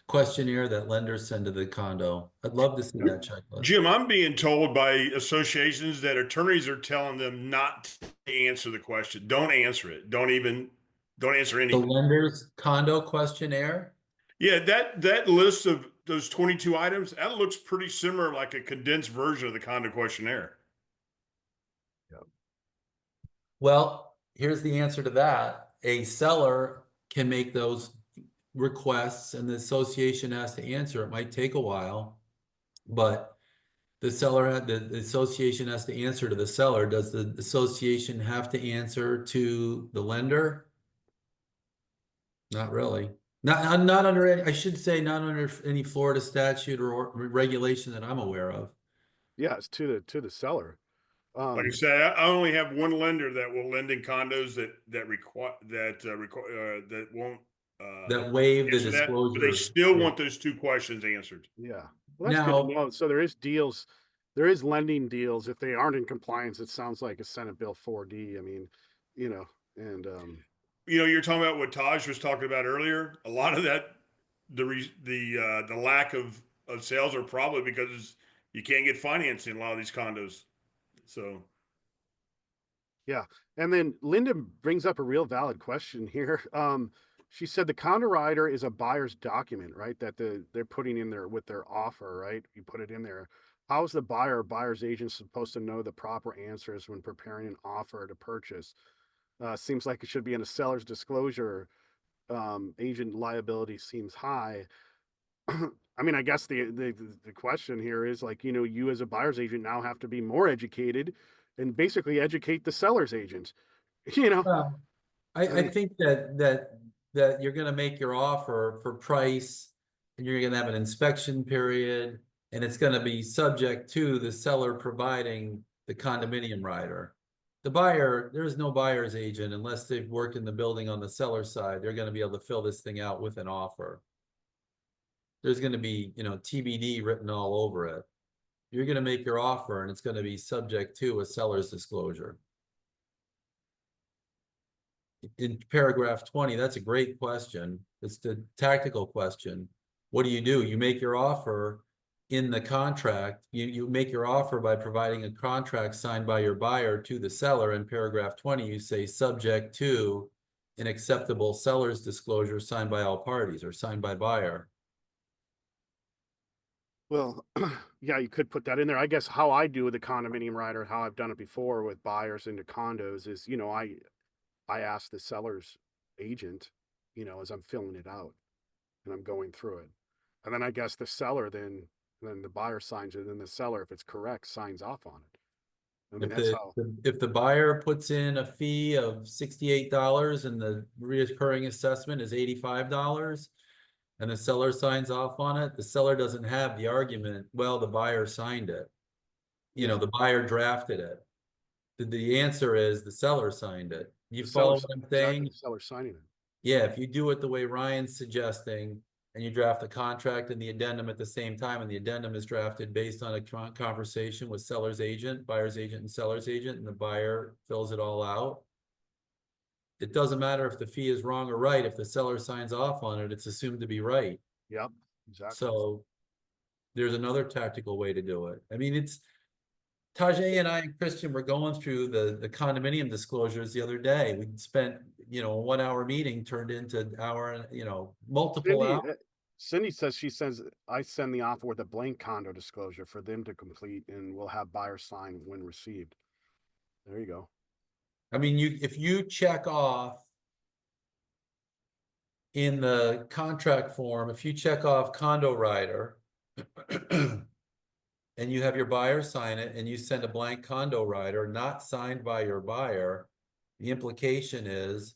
questionnaire that lenders send to the condo. I'd love to see that checklist. Jim, I'm being told by associations that attorneys are telling them not to answer the question. Don't answer it. Don't answer The anything. lender's condo questionnaire. Yeah, that list of those 22 items, that looks pretty similar, like a condensed version of the condo questionnaire. Well, here's the answer to that. A seller can make those requests and the association has to answer. It might take a while, but the association has to answer to the seller. Does the association have to answer to the lender? Not really. Not under any, I should say not under any Florida statute or regulation that I'm aware of. Yeah, it's to the seller. Like I said, I only have one lender that will lend in condos that won't That waive the answer that, but they disclosure. still Yeah. want those two questions answered. Yeah. Well, that's good to Now, know. So there is deals, there is lending deals. If they aren't in compliance, it sounds like a Senate Bill 4D. I mean, and You're talking about what Taj was talking about earlier. A lot of that, the lack of sales are probably because you can't get financing in a lot of these condos. So yeah. And then Linda brings up a real valid question here. She said the Condo Rider is a buyer's document, right? That they're putting in there with their offer, right? You put it in there. How is the buyer or buyer's agent supposed to know the proper answers when preparing an offer to purchase? Seems like it should be in a seller's disclosure. Agent liability seems high. I mean, I guess the question here is like, you as a buyer's agent now have to be more educated and basically educate the seller's agent. You know, well, I I mean, think that you're going to make your offer for price, and you're going to have an inspection period, and it's going to be subject to the seller providing the condominium rider. The buyer, there's no buyer's agent unless they've worked in the building on the seller side. They're going to be able to fill this thing out with an offer. There's going to be, TBD written all over it. You're going to make your offer, and it's going to be subject to a seller's disclosure. In paragraph 20, that's a great question. It's the tactical question. What do? You make your offer in the contract. You make your offer by providing a contract signed by your buyer to the seller. In paragraph 20, you say subject to an acceptable seller's disclosure signed by all parties or signed by buyer. well, yeah, you could put that in there. I guess how I do with the condominium rider, how I've done it before with buyers into condos is, I ask the seller's agent, as I'm filling it out and I'm going through it. And then I guess the seller then the buyer signs it, and then the seller, if it's correct, signs off on it. I mean, that's how. If the buyer puts in a fee of $68 and the recurring assessment is $85 and the seller signs off on it, the seller doesn't have the argument, well, the buyer signed it. The buyer drafted it. The answer is the seller signed it. You follow what I'm saying? Exactly, the seller signing it. Yeah, if you do it the way Ryan's suggesting, and you draft the contract and the addendum at the same time, and the addendum is drafted based on a conversation with seller's agent, buyer's agent, and seller's agent, and the buyer fills it all out. It doesn't matter if the fee is wrong or right. If the seller signs off on it, it's assumed to be right. Yep, exactly. So there's another tactical way to do it. I mean, it's Tajay and I and Christian were going through the condominium disclosures the other day. We spent, a 1 hour meeting turned into hour, multiple Cindy, hours. Cindy says I send the offer with a blank condo disclosure for them to complete, and we'll have buyer sign when received. There you go. I mean, if you check off in the contract form, if you check off Condo Rider and you have your buyer sign it and you send a blank Condo Rider not signed by your buyer, the implication is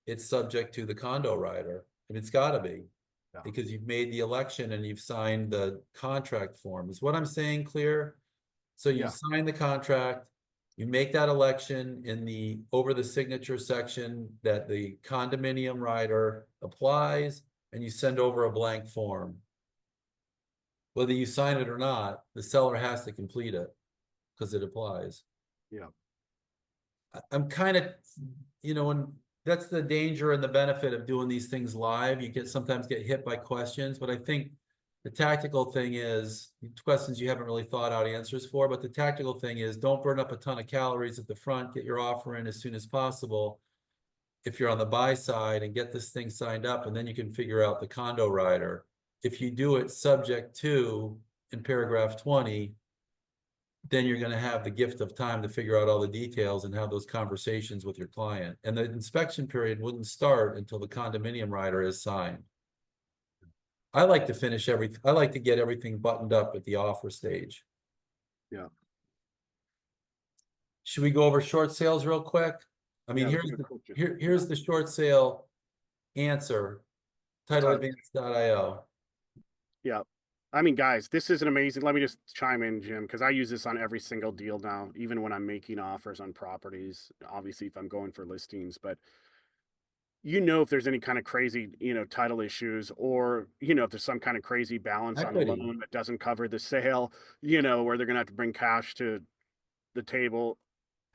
it's subject to the Condo Rider. And it's got to be, because you've made the election and you've signed the contract form. Is what I'm saying clear? So you sign the contract, you make that election in the over the signature section that the condominium rider applies, and you send over a blank form. Whether you sign it or not, the seller has to complete it because it applies. Yeah. I'm kind of, and that's the danger and the benefit of doing these things live. You sometimes get hit by questions, but I think the tactical thing is questions you haven't really thought out answers for, but the tactical thing is don't burn up a ton of calories at the front, get your offer in as soon as possible if you're on the buy side, and get this thing signed up, and then you can figure out the condo rider. If you do it subject to in paragraph 20, then you're going to have the gift of time to figure out all the details and have those conversations with your client. And the inspection period wouldn't start until the condominium rider is signed. I like to finish I like to get everything buttoned up at the offer stage. Yeah. Should we go over short sales real quick? I mean, here's the short sale answer, titleadvance.io. Yeah. I mean, guys, this is an amazing. Let me just chime in, Jim, because I use this on every single deal now, even when I'm making offers on properties, obviously if I'm going for listings, but if there's any kind of crazy, title issues, or, if there's some kind of crazy balance on a loan that doesn't cover the sale, where they're going to have to bring cash to the table,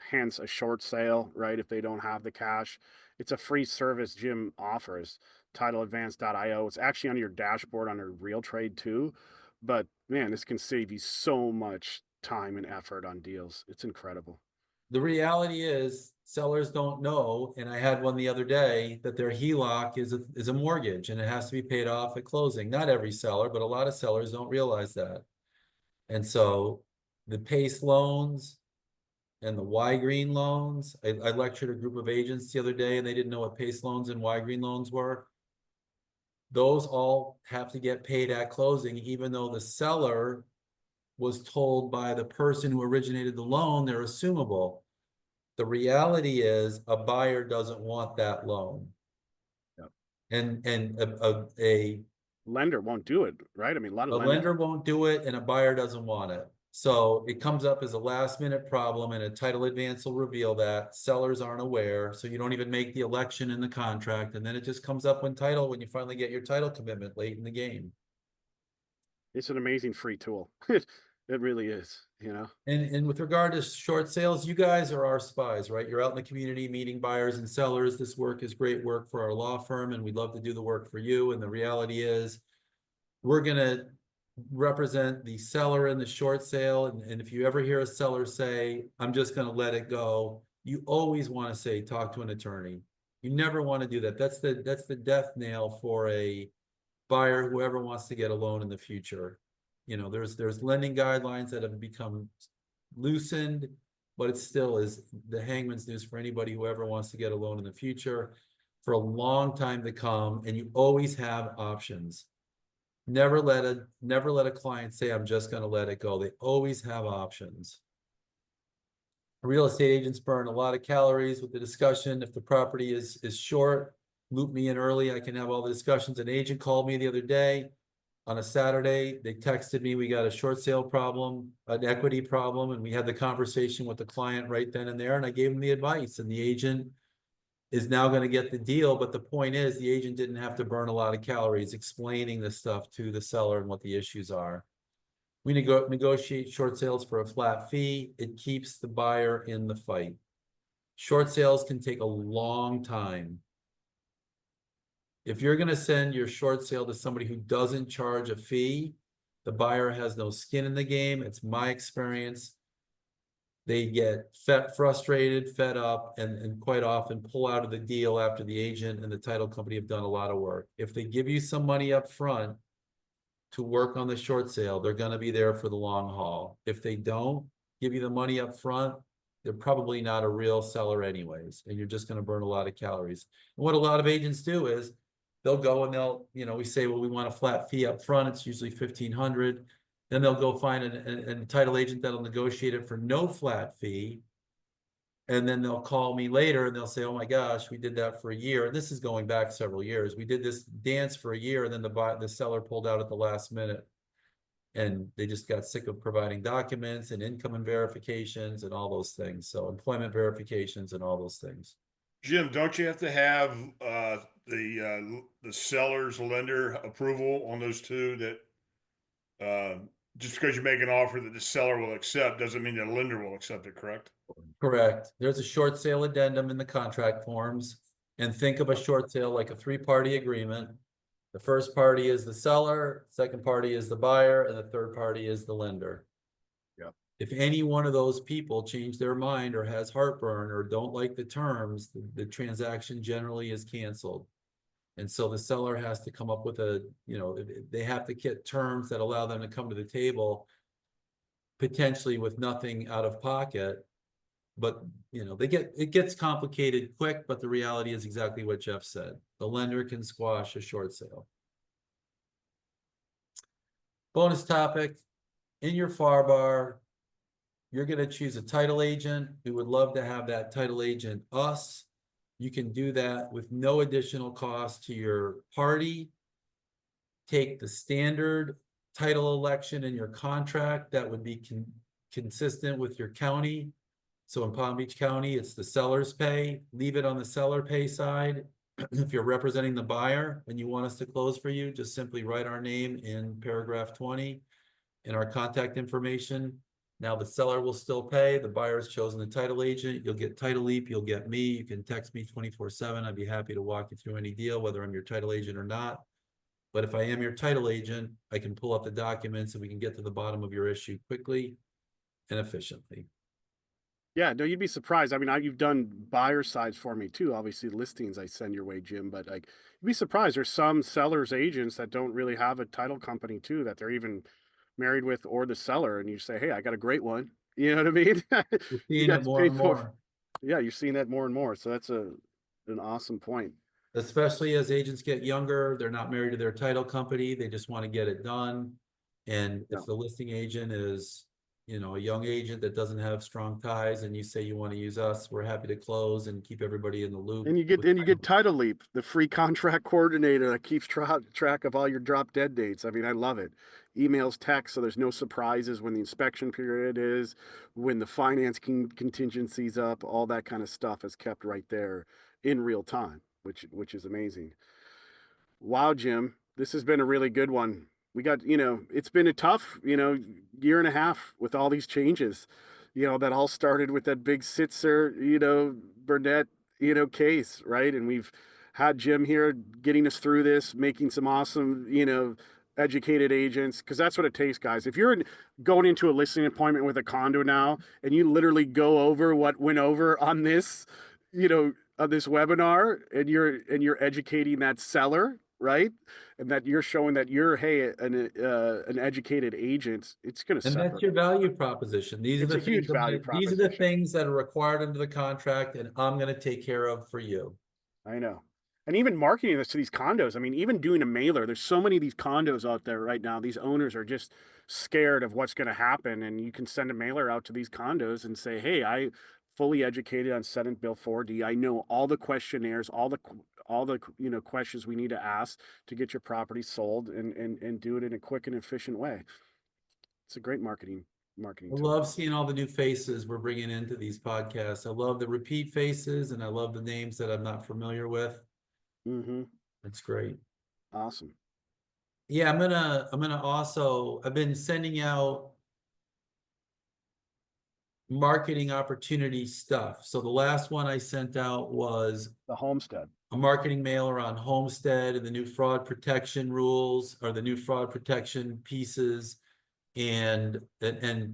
hence a short sale, right? If they don't have the cash, it's a free service Jim offers, titleadvance.io. It's actually on your dashboard under Real Trade too. But man, this can save you so much time and effort on deals. It's incredible. The reality is sellers don't know, and I had one the other day, that their HELOC is a mortgage and it has to be paid off at closing. Not every seller, but a lot of sellers don't realize that. And so the PACE loans and the Y Green loans, I lectured a group of agents the other day and they didn't know what PACE loans and Y Green loans were. Those all have to get paid at closing, even though the seller was told by the person who originated the loan they're assumable. The reality is a buyer doesn't want that loan. Yep. And a lender won't do it, right? I mean, a lender won't do it and a buyer doesn't want it. So it comes up as a last minute problem, and a title advance will reveal that. Sellers aren't aware, so you don't even make the election in the contract, and then it just comes up when you finally get your title commitment late in the game. It's an amazing free tool. It really is, And with regard to short sales, you guys are our spies, right? You're out in the community meeting buyers and sellers. This work is great work for our law firm, and we'd love to do the work for you. And the reality is we're going to represent the seller in the short sale. And if you ever hear a seller say, I'm just going to let it go, you always want to say, talk to an attorney. You never want to do that. That's the death nail for a buyer, whoever wants to get a loan in the future. There's lending guidelines that have become loosened, but it still is the hangman's noose for anybody who ever wants to get a loan in the future for a long time to come. And you always have options. Never let a client say, I'm just going to let it go. They always have options. Real estate agents burn a lot of calories with the discussion. If the property is short, loop me in early. I can have all the discussions. An agent called me the other day on a Saturday. They texted me, we got a short sale problem, an equity problem, and we had the conversation with the client right then and there, and I gave him the advice. And the agent is now going to get the deal. But the point is, the agent didn't have to burn a lot of calories explaining the stuff to the seller and what the issues are. We negotiate short sales for a flat fee. It keeps the buyer in the fight. Short sales can take a long time. If you're going to send your short sale to somebody who doesn't charge a fee, the buyer has no skin in the game. It's my experience. They get frustrated, fed up, and quite often pull out of the deal after the agent and the title company have done a lot of work. If they give you some money up front to work on the short sale, they're going to be there for the long haul. If they don't give you the money up front, they're probably not a real seller anyways, and you're just going to burn a lot of calories. And what a lot of agents do is they'll go and they'll, we say, well, we want a flat fee up front. It's usually $1,500. Then they'll go find a title agent that'll negotiate it for no flat fee. And then they'll call me later and they'll say, oh my gosh, we did that for a year. And this is going back several years. We did this dance for a year, and then the seller pulled out at the last minute. And they just got sick of providing documents and income verifications and all those things. So employment verifications and all those things. Jim, don't you have to have the seller's lender approval on those two? That just because you make an offer that the seller will accept doesn't mean the lender will accept it, correct? Correct. There's a short sale addendum in the contract forms. And think of a short sale like a 3-party agreement. The first party is the seller, second party is the buyer, and the third party is the lender. Yeah. If any one of those people change their mind or has heartburn or don't like the terms, the transaction generally is canceled. And so the seller has to come up with they have to get terms that allow them to come to the table, potentially with nothing out of pocket. But it gets complicated quick, but the reality is exactly what Jeff said. The lender can squash a short sale. Bonus topic, in your FAR bar, you're going to choose a title agent. We would love to have that title agent us. You can do that with no additional cost to your party. Take the standard title election in your contract that would be consistent with your county. So in Palm Beach County, it's the seller's pay. Leave it on the seller pay side. If you're representing the buyer and you want us to close for you, just simply write our name in paragraph 20 and our contact information. Now the seller will still pay. The buyer has chosen the title agent. You'll get Title Leap. You'll get me. You can text me 24/7. I'd be happy to walk you through any deal, whether I'm your title agent or not. But if I am your title agent, I can pull up the documents and we can get to the bottom of your issue quickly and efficiently. Yeah, no, you'd be surprised. I mean, you've done buyer sides for me too. Obviously, listings I send your way, Jim. But like, you'd be surprised. There's some sellers agents that don't really have a title company too, that they're even married with, or the seller, and you say, "Hey, I got a great one." You know what I mean? We're You seeing got it to more pay and for. more, Yeah, you're seeing that more and more. So that's an awesome point. especially as agents get younger. They're not married to their title company. They just want to get it done. And Yeah. if the listing agent is, a young agent that doesn't have strong ties, and you say you want to use us, we're happy to close and keep everybody in the loop. And you get Title Leap, the free contract coordinator that keeps track of all your drop dead dates. I mean, I love it. Emails, text, so there's no surprises when the inspection period is, when the finance contingency's up, all that kind of stuff is kept right there in real time, which is amazing. Wow, Jim, this has been a really good one. We got, it's been a tough, year and a half with all these changes. That all started with that big Sitzer, Burnett, case, right? And we've had Jim here getting us through this, making some awesome, educated agents, because that's what it takes, guys. If you're going into a listing appointment with a condo now and you literally go over what went over on this, on this webinar, and you're educating that seller, right? And that you're showing that you're, hey, an educated agent, it's going to And separate. that's your value proposition. These are It's the a huge value these are the proposition. things that are required under the contract, and I'm going to take care of for you. I know. And even marketing this to these condos, I mean, even doing a mailer, there's so many of these condos out there right now. These owners are just scared of what's going to happen. And you can send a mailer out to these condos and say, hey, I fully educated on Senate Bill 4D. I know all the questionnaires, all the questions we need to ask to get your property sold, and do it in a quick and efficient way. It's a great marketing marketing I tool. love seeing all the new faces we're bringing into these podcasts. I love the repeat faces and I love the names that I'm not familiar with. Mm-hmm. It's great. Awesome. Yeah, I'm gonna also, I've been sending out marketing opportunity stuff. So the last one I sent out was The homestead. a marketing mailer on Homestead and the new fraud protection rules, or the new fraud protection pieces, and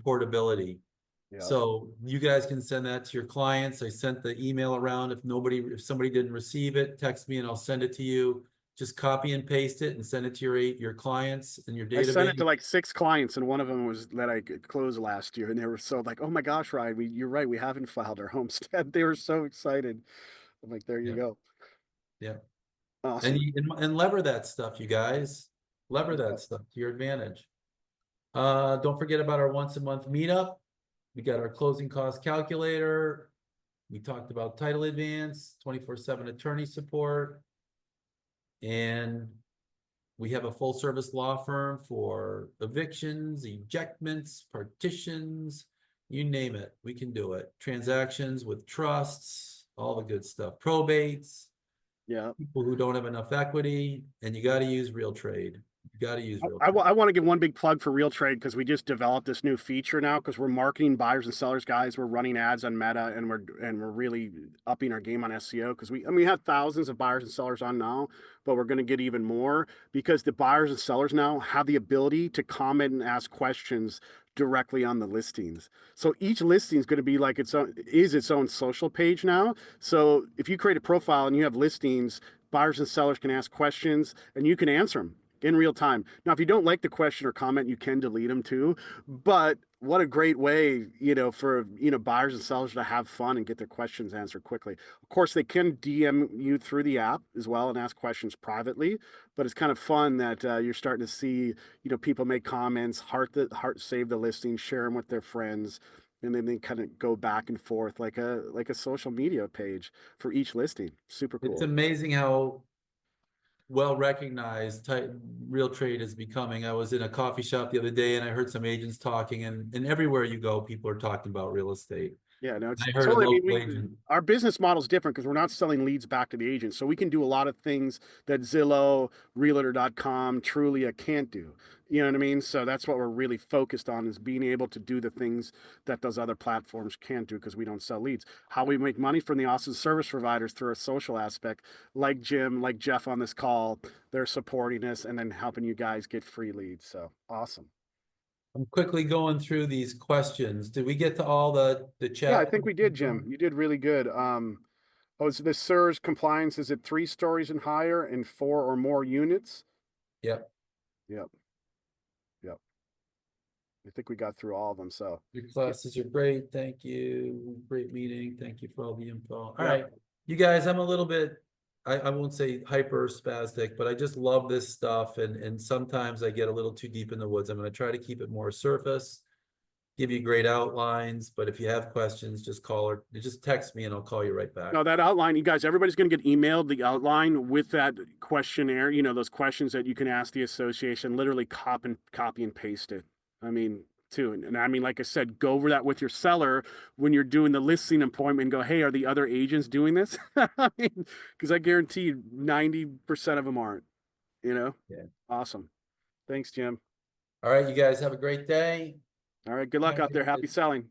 portability. Yeah. So you guys can send that to your clients. I sent the email around. If somebody didn't receive it, text me and I'll send it to you. Just copy and paste it and send it to your clients and your I sent it database. to like 6 clients, and one of them was that I closed last year, and they were so like, "Oh my gosh, Ryan, you're right. We haven't filed our homestead." They were so excited. I'm like, "There you Yeah. go." Yeah. Awesome. And lever that stuff, you guys. Lever Yeah. that stuff to your advantage. Don't forget about our once a month meetup. We got our closing cost calculator. We talked about title advance, 24/7 attorney support. And we have a full service law firm for evictions, ejectments, partitions, you name it, we can do it. Transactions with trusts, all the good stuff. Probates, Yeah. people who don't have enough equity, and you got to use Real Trade. You got to use Real Trade. I want to give one big plug for Real Trade because we just developed this new feature now because we're marketing buyers and sellers, guys. We're running ads on Meta and we're really upping our game on SEO because we have thousands of buyers and sellers on now, but we're going to get even more because the buyers and sellers now have the ability to comment and ask questions directly on the listings. So each listing is going to be like its own social page now. So if you create a profile and you have listings, buyers and sellers can ask questions and you can answer them in real time. Now, if you don't like the question or comment, you can delete them too. But what a great way, for buyers and sellers to have fun and get their questions answered quickly. Of course, they can DM you through the app as well and ask questions privately. But it's kind of fun that you're starting to see, people make comments, heart save the listing, share them with their friends, and then they kind of go back and forth like a social media page for each listing. Super cool. It's amazing how well recognized Real Trade is becoming. I was in a coffee shop the other day and I heard some agents talking, and everywhere you go, people are talking about real estate. Yeah, no, it's I heard a totally. local agent. Our business model is different because we're not selling leads back to the agent. So we can do a lot of things that Zillow, Realtor.com, Trulia can't do. You know what I mean? So that's what we're really focused on is being able to do the things that those other platforms can't do because we don't sell leads. How we make money from the awesome service providers through a social aspect, like Jim, like Jeff on this call, they're supporting us and then helping you guys get free leads. So awesome. I'm quickly going through these questions. Did we get to all the chat? Yeah, I think we did, Jim. You did really good. So the SIRS compliance is at 3 stories and higher and 4 or more units. Yep. Yep. I think we got through all of them. So Your classes are great. Thank you. Great meeting. Thank you for all the info. All Yeah. right, you guys, I'm a little bit, I won't say hyper spastic, but I just love this stuff. And sometimes I get a little too deep in the woods. I'm going to try to keep it more surface, give you great outlines. But if you have questions, just call or just text me and I'll call you right back. no, that outline, you guys, everybody's going to get emailed the outline with that questionnaire. Those questions that you can ask the association. Literally copy and paste it. I mean, too, and I mean, like I said, go over that with your seller when you're doing the listing appointment. And go, hey, are the other agents doing this? I mean, because I guarantee you 90% of them aren't. Yeah. Awesome. Thanks, Jim. All right, you guys have a great day. All right. Good luck out there. Happy selling.